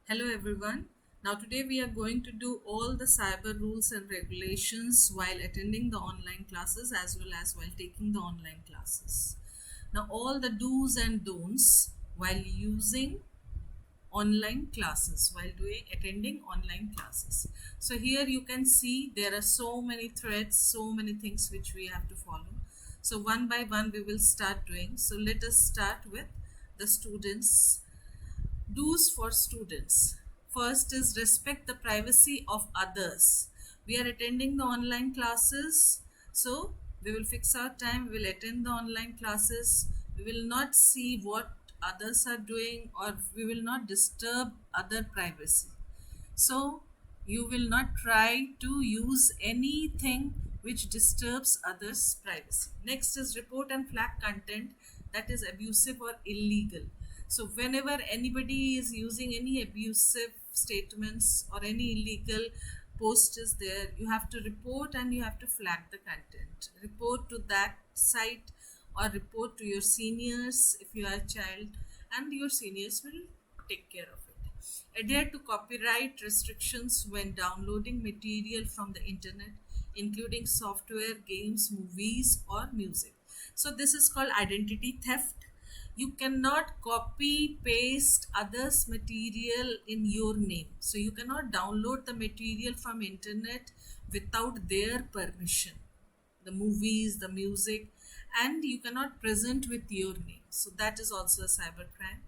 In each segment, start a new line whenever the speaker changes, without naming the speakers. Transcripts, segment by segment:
Hello everyone. Now today we are going to do all the cyber rules and regulations while attending the online classes as well as while taking the online classes. Now all the do's and don'ts while using online classes while doing attending online classes. So here you can see there are so many threads, so many things which we have to follow. So one by one we will start doing. So let us start with the students. Do's for students. First is respect the privacy of others. We are attending the online classes, so we will fix our time, we will attend the online classes. We will not see what others are doing or we will not disturb other privacy. So you will not try to use anything which disturbs others' privacy. Next is report and flag content that is abusive or illegal. So whenever anybody is using any abusive statements or any illegal post is there, you have to report and you have to flag the content. Report to that site or report to your seniors if you are a child, and your seniors will take care of it. Adhere to copyright restrictions when downloading material from the internet, including software, games, movies, or music. So this is called identity theft. You cannot copy paste others material in your name. So you cannot download the material from internet without their permission, the movies, the music, and you cannot present with your name. So that is also a cybercrime.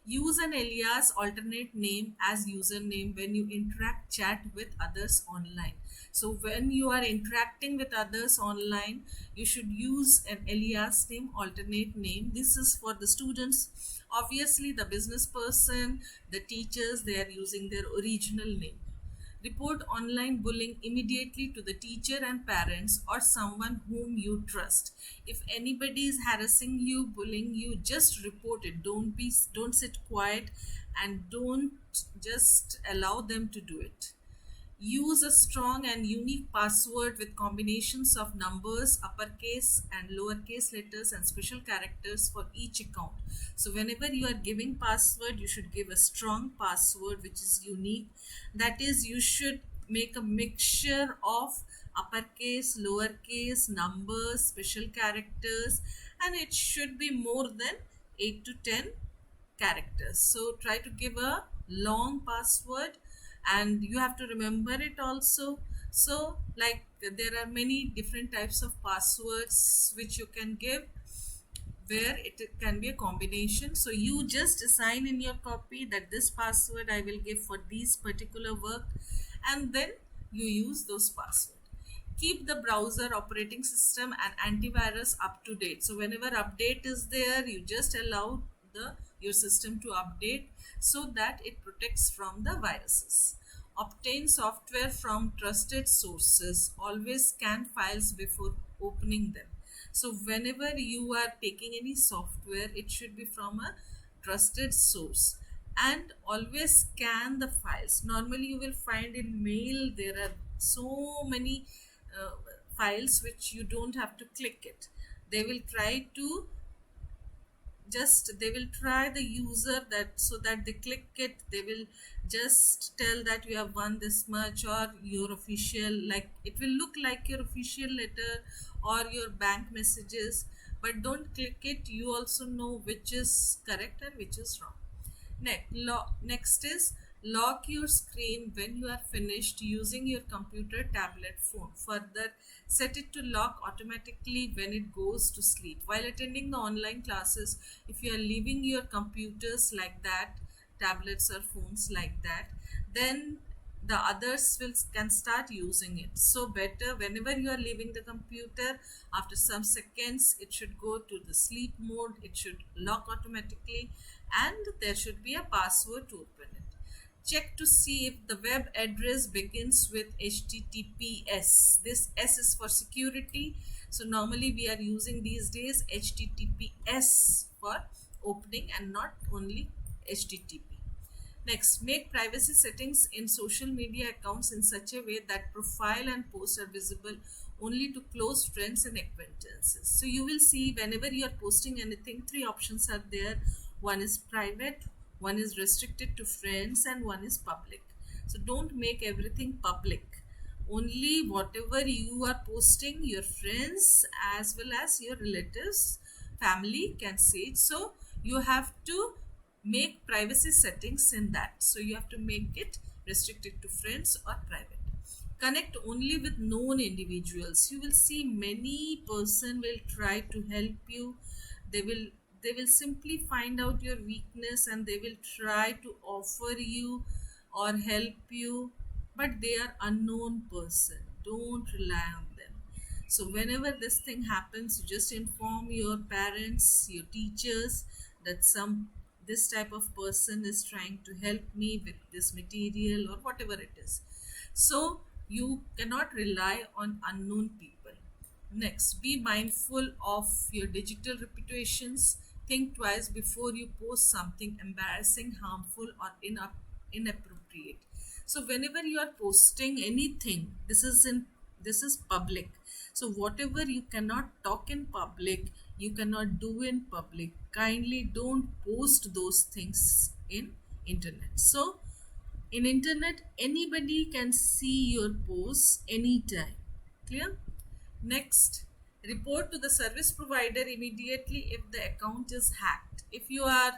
Use an alias alternate name as username when you interact chat with others online. So when you are interacting with others online, you should use an alias name, alternate name. This is for the students. Obviously the business person, the teachers, they are using their original name. Report online bullying immediately to the teacher and parents or someone whom you trust. If anybody is harassing you, bullying you, just report it. Don't sit quiet and don't just allow them to do it. Use a strong and unique password with combinations of numbers, uppercase and lowercase letters and special characters for each account. So whenever you are giving password, you should give a strong password which is unique. That is, you should make a mixture of uppercase, lowercase, numbers, special characters, and it should be more than 8 to 10 characters. So try to give a long password and you have to remember it also. So like there are many different types of passwords which you can give, where it can be a combination. So you just assign in your copy that this password I will give for these particular work, and then you use those passwords. Keep the browser operating system and antivirus up to date. So whenever update is there, you just allow the your system to update so that it protects from the viruses. Obtain software from trusted sources. Always scan files before opening them. So whenever you are taking any software, it should be from a trusted source, and always scan the files. Normally you will find in mail there are so many uh, files which you don't have to click it. They will try to they will try the user that so that they click it, they will just tell that you have won this much or your official, like it will look like your official letter or your bank messages, but don't click it. You also know which is correct and which is wrong. Next is lock your screen when you are finished using your computer, tablet, phone. Further, set it to lock automatically when it goes to sleep. While attending the online classes, if you are leaving your computers like that, tablets or phones like that, then the others will can start using it. So better whenever you are leaving the computer, after some seconds it should go to the sleep mode, it should lock automatically, and there should be a password to open it. Check to see if the web address begins with HTTPS. This S is for security. So normally we are using these days HTTPS for opening and not only HTTP. Next, make privacy settings in social media accounts in such a way that profile and posts are visible only to close friends and acquaintances. So you will see whenever you are posting anything, three options are there. One is private, one is restricted to friends, and one is public. So don't make everything public. Only whatever you are posting, your friends as well as your relatives, family can see it. So you have to make privacy settings in that. So you have to make it restricted to friends or private. Connect only with known individuals. You will see many person will try to help you. They will simply find out your weakness and they will try to offer you or help you, but they are unknown person. Don't rely on them. So whenever this thing happens, you just inform your parents, your teachers, that some this type of person is trying to help me with this material or whatever it is. So you cannot rely on unknown people. Next, be mindful of your digital reputations. Think twice before you post something embarrassing, harmful, or inappropriate. So whenever you are posting anything, this is public. So whatever you cannot talk in public, you cannot do in public. Kindly don't post those things in internet. So in internet, anybody can see your posts anytime. Clear? Next, report to the service provider immediately if the account is hacked. If you are,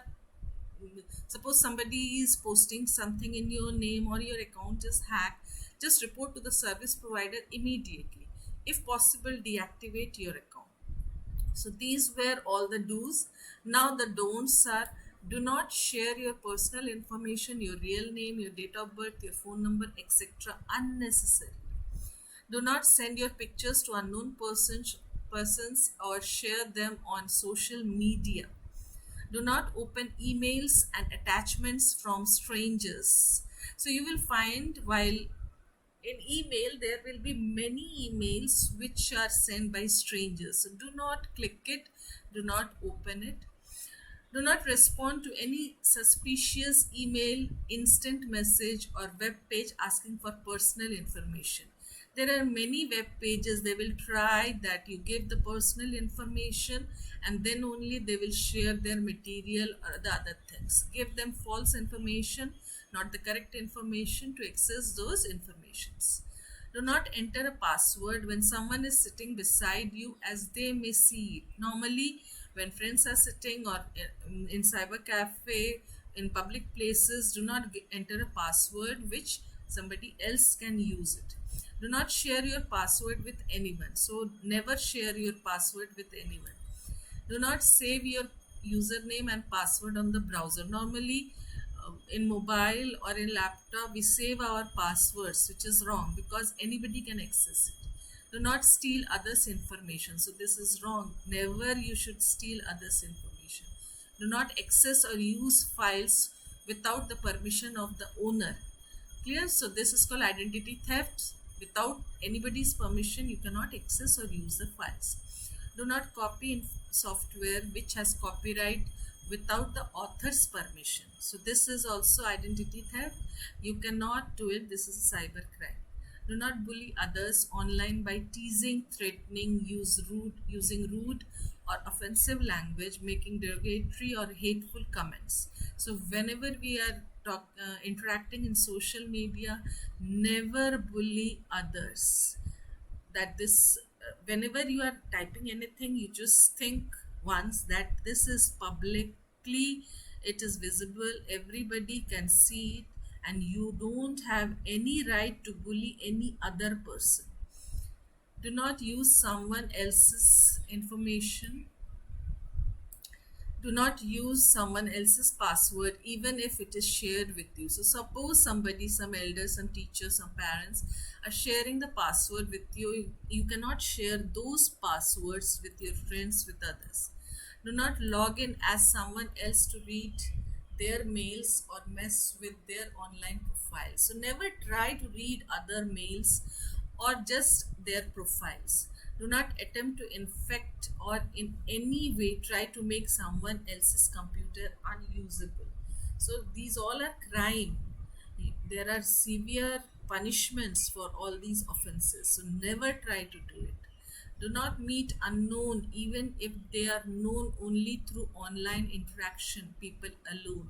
suppose somebody is posting something in your name or your account is hacked, just report to the service provider immediately. If possible, deactivate your account. So these were all the do's. Now the don'ts are: do not share your personal information, your real name, your date of birth, your phone number, etc. unnecessarily. Do not send your pictures to unknown persons or share them on social media. Do not open emails and attachments from strangers. So you will find, while in email there will be many emails which are sent by strangers. So do not click it, do not open it. Do not respond to any suspicious email, instant message, or web page asking for personal information. There are many web pages, they will try that you give the personal information and then only they will share their material or the other things. Give them false information, not the correct information, to access those informations. Do not enter a password when someone is sitting beside you, as they may see it. Normally, when friends are sitting or in cyber cafe, in public places, do not enter a password which somebody else can use it. Do not share your password with anyone. So never share your password with anyone. Do not save your username and password on the browser. Normally, in mobile or in laptop, we save our passwords, which is wrong because anybody can access it. Do not steal others' information. So this is wrong. Never you should steal others' information. Do not access or use files without the permission of the owner. Clear? So this is called identity theft. Without anybody's permission, you cannot access or use the files. Do not copy in software which has copyright without the author's permission. So this is also identity theft. You cannot do it. This is a cyber crime. Do not bully others online by teasing, threatening, using rude or offensive language, making derogatory or hateful comments. So whenever we are interacting in social media, never bully others. That this whenever you are typing anything, you just think once that this is publicly, it is visible, everybody can see it, and you don't have any right to bully any other person. Do not use someone else's information. Do not use someone else's password even if it is shared with you. So suppose somebody, some elders, some teachers, some parents are sharing the password with you. You cannot share those passwords with your friends, with others. Do not log in as someone else to read their mails or mess with their online profile. So never try to read other mails or just their profiles. Do not attempt to infect or in any way try to make someone else's computer unusable. So these all are crime. There are severe punishments for all these offenses. So never try to do it. Do not meet unknown even if they are known only through online interaction, people alone.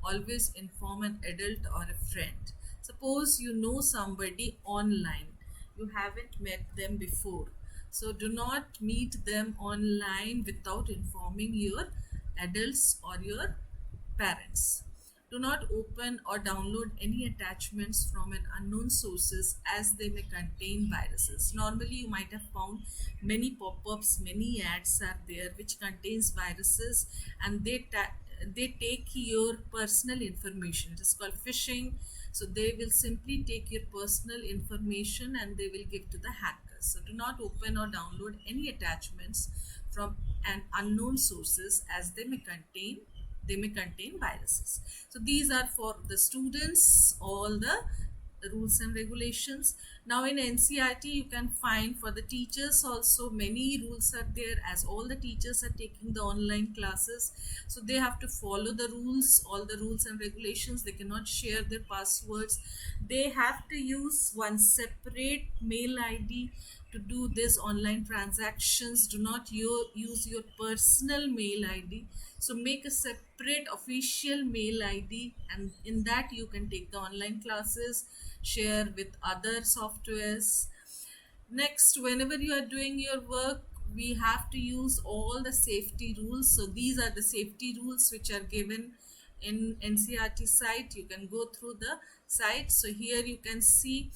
always inform an adult or a friend. Suppose you know somebody online, you haven't met them before, so do not meet them online without informing your adults or your parents. Do not open or download any attachments from an unknown sources as they may contain viruses. Normally you might have found many pop-ups, many ads are there which contains viruses, and they take your personal information. It is called phishing. So they will simply take your personal information and they will give to the hackers. So do not open or download any attachments from an unknown sources as they may contain viruses. So these are for the students, all the rules and regulations. Now in NCERT you can find for the teachers also many rules are there, as all the teachers are taking the online classes, so they have to follow the rules, all the rules and regulations. They cannot share their passwords. They have to use one separate mail ID to do this online transactions. Do not use your personal mail ID. So make a separate official mail ID, and in that you can take the online classes, share with other softwares. Next, whenever you are doing your work, we have to use all the safety rules. So these are the safety rules which are given in NCERT site. You can go through the site. So here you can see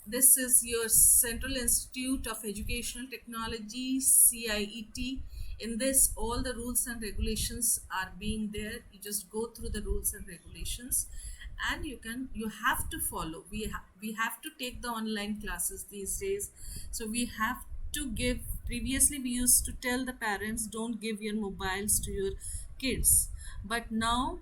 this is your Central Institute of Educational Technology, CIET. In this, all the rules and regulations are being there. You just go through the rules and regulations, and you have to follow. We have to take the online classes these days. So we have to give. Previously, we used to tell the parents, don't give your mobiles to your kids, but now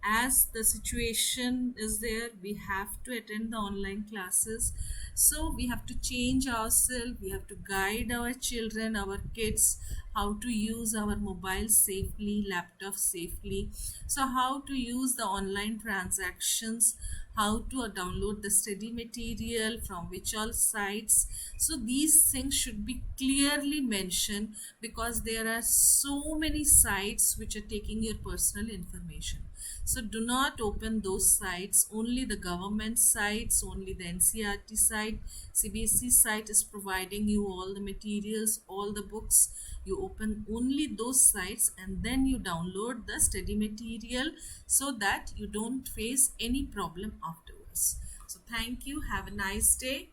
as the situation is there, we have to attend the online classes. So we have to change ourselves, we have to guide our children, our kids, how to use our mobile safely, laptop safely. So how to use the online transactions, how to download the study material from which all sites. So these things should be clearly mentioned, because there are so many sites which are taking your personal information. So do not open those sites. Only the government sites, only the NCERT site, CBSE site is providing you all the materials, all the books. You open only those sites and then you download the study material, so that you don't face any problem afterwards. So thank you. Have a nice day.